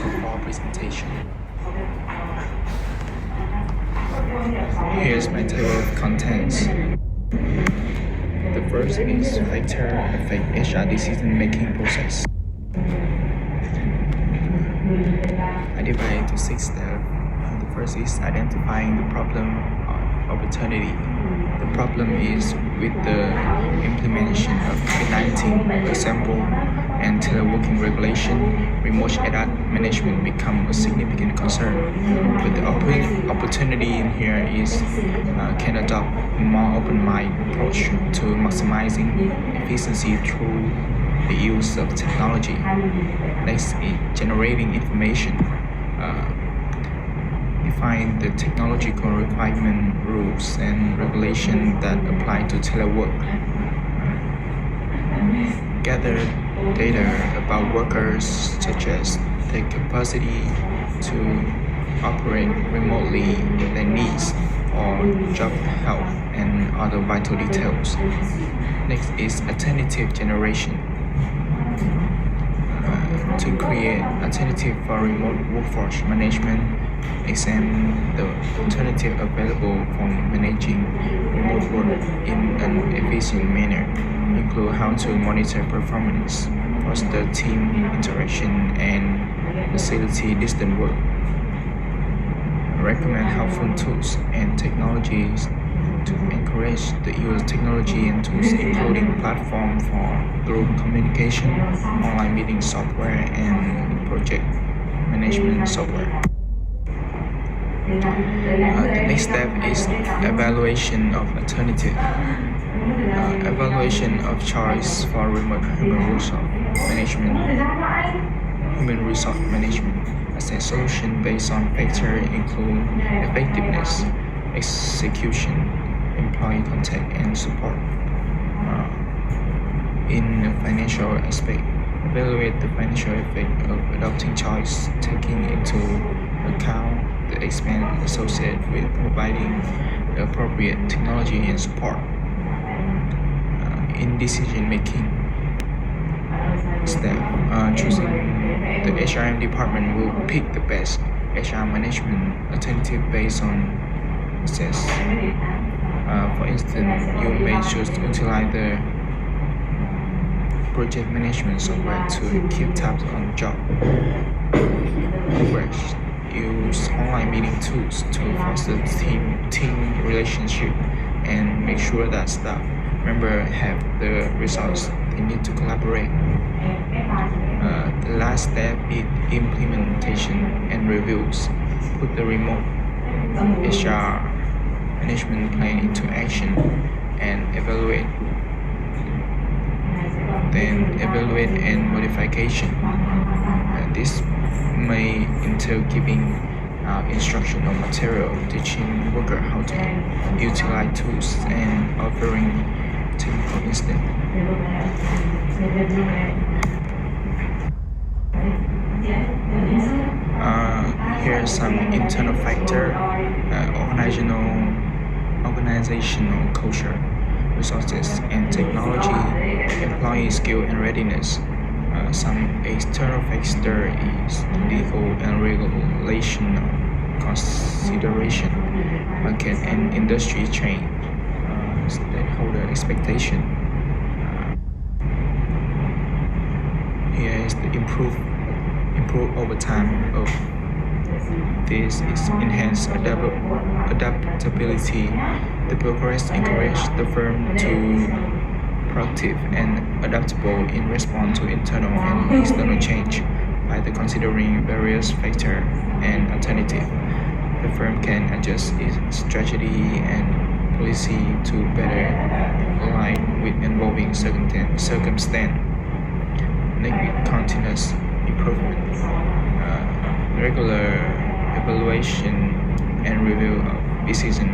for presentation. Here's my table of contents. The first is factor affect HR decision-making process. I divide into 6 steps. The first is identifying the problem or opportunity. The problem is with the implementation of COVID-19, for example, and teleworking regulation, remote HR management become a significant concern. But the opportunity in here is can adopt a more open-minded approach to maximizing efficiency through the use of technology. Next is generating information. Define the technological requirement, rules, and regulations that apply to telework. Gather data about workers, such as their capacity to operate remotely, their needs, or job health, and other vital details. Next is alternative generation. To create alternative for remote workforce management, examine the alternative available for managing remote work in an efficient manner, include how to monitor performance, foster team interaction, and facilitate distant work. Recommend helpful tools and technologies to encourage the use of technology and tools, including platform for group communication, online meeting software, and project management software. The next step is evaluation of alternative. Evaluation of choice for remote human resource management. Assess solution based on factors include effectiveness, execution, employee contact, and support. In the financial aspect, evaluate the financial effect of adopting choice, taking into account the expense associated with providing the appropriate technology and support. In decision making step, choosing the HRM department will pick the best HR management alternative based on access. For instance, you may choose to utilize the project management software to keep tabs on job progress. Use online meeting tools to foster team relationship and make sure that staff members have the results they need to collaborate. The last step is implementation and reviews. Put the remote HR management plan into action and evaluate. Then evaluate and modification. This may entail giving instruction or material, teaching workers how to utilize tools, and offering technical instance. Here are some internal factors: organizational culture, resources and technology, employee skill and readiness. Some external factor is legal and regulational consideration, market and industry trend, stakeholder expectation. Here is the improve over time of this is enhanced adaptability. The progress encourage the firm to proactive and adaptable in response to internal and external change by considering various factors and alternatives. The firm can adjust its strategy and policy to better align with evolving circumstance. Next, continuous improvement. Regular evaluation and review of decision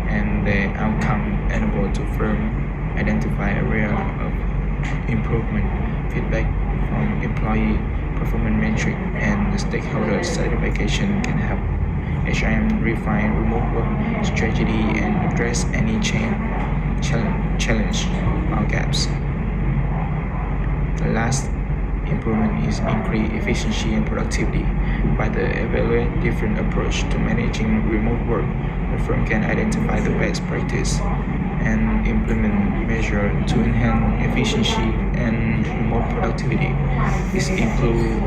and their outcome enable to firm identify area of improvement. Feedback from employee performance metric and the stakeholder certification can help HRM refine remote work strategy and address any challenge or gaps. The last improvement is increase efficiency and productivity. By the evaluate different approach to managing remote work, the firm can identify the best practice and implement measures to enhance efficiency and remote productivity. This include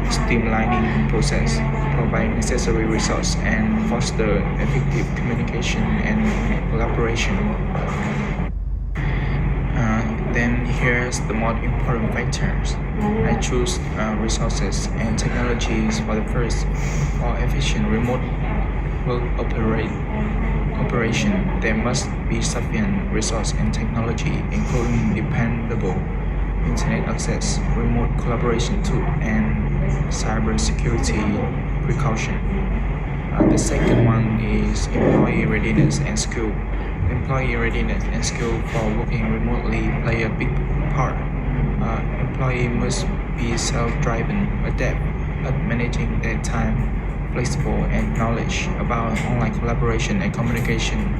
streamlining process, provide necessary resources, and foster effective communication and collaboration. Then here's the most important factors. I choose resources and technologies for the first. For efficient remote work operation, there must be sufficient resource and technology, including dependable internet access, remote collaboration tool, and cybersecurity precaution. The second one is employee readiness and skill. Employee readiness and skill for working remotely play a big part. Employee must be self-driven, adept at managing their time, flexible, and knowledge about online collaboration and communication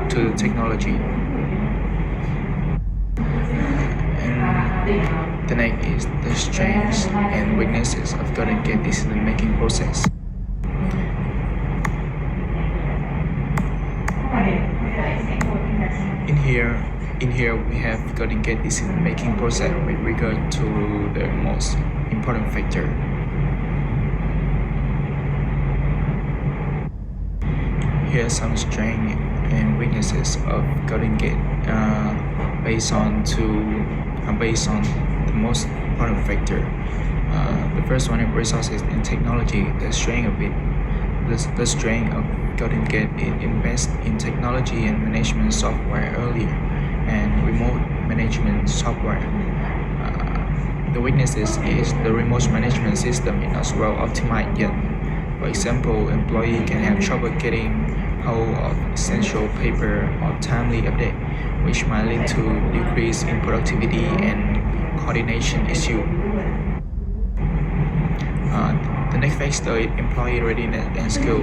to the technology. And the next is the strengths and weaknesses of Golden Gate decision-making process. In here we have Golden Gate decision-making process with regard to the most important factor. Here are some strengths and weaknesses of Golden Gate based on the most important factor. The first one is resources and technology. The strength of Golden Gate is invest in technology and management software earlier and remote management software. The weaknesses is the remote management system is not well optimized yet. For example, employee can have trouble getting hold of essential paper or timely update, which might lead to decrease in productivity and coordination issue. The next factor is employee readiness and skill.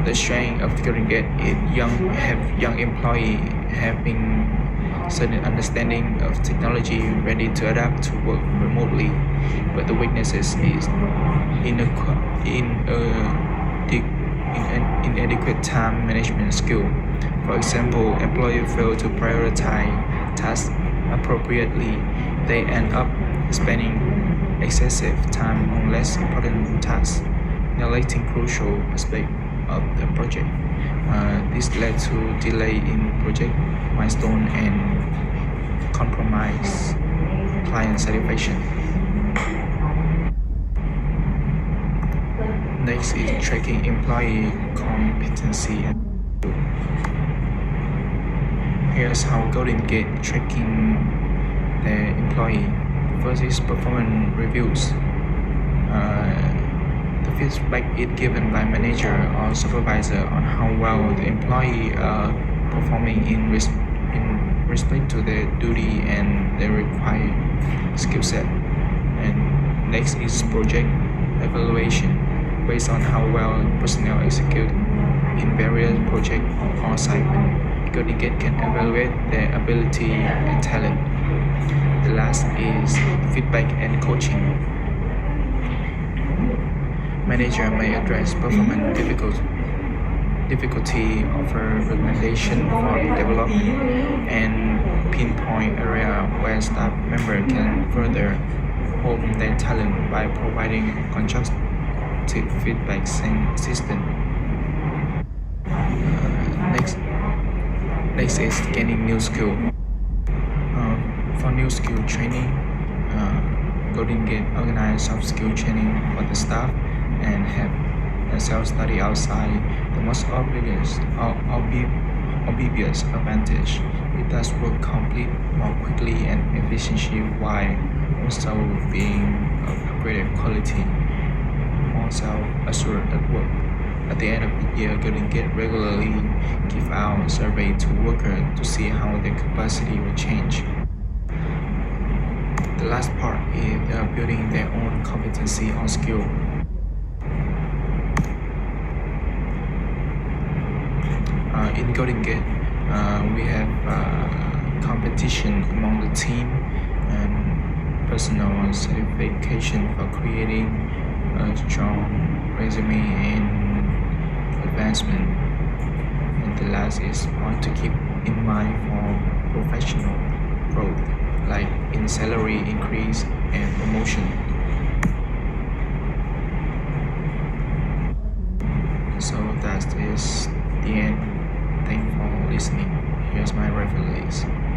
The strength of the Golden Gate is young employee having certain understanding of technology, ready to adapt to work remotely. But the weaknesses is inadequate time management skill. For example, employees fail to prioritize tasks appropriately. They end up spending excessive time on less important tasks, neglecting crucial aspects of the project. This led to delay in project milestone and compromise client satisfaction. Next is tracking employee competency. Here's how Golden Gate tracking the employee. First is performance reviews. The feedback is given by manager or supervisor on how well the employee are performing in respect to their duty and their required skill set. And next is project evaluation. Based on how well personnel execute in various projects or assignments, Golden Gate can evaluate their ability and talent. The last is feedback and coaching. Manager may address performance difficulty, offer recommendation for development, and pinpoint area where staff member can further hone their talent by providing constructive feedback system. Next is gaining new skill. For new skill training, Golden Gate organize soft skill training for the staff and have a self-study outside. The most obvious advantage. It does work complete more quickly and efficiently while also being of greater quality, more self-assured at work. At the end of the year, Golden Gate regularly give out survey to workers to see how their capacity will change. The last part is building their own competency or skill. In Golden Gate, we have competition among the team, and personal certification for creating a strong resume and advancement. And the last is point to keep in mind for professional growth, like in salary increase and promotion. So that is the end. Thank you for listening. Here's my reference list.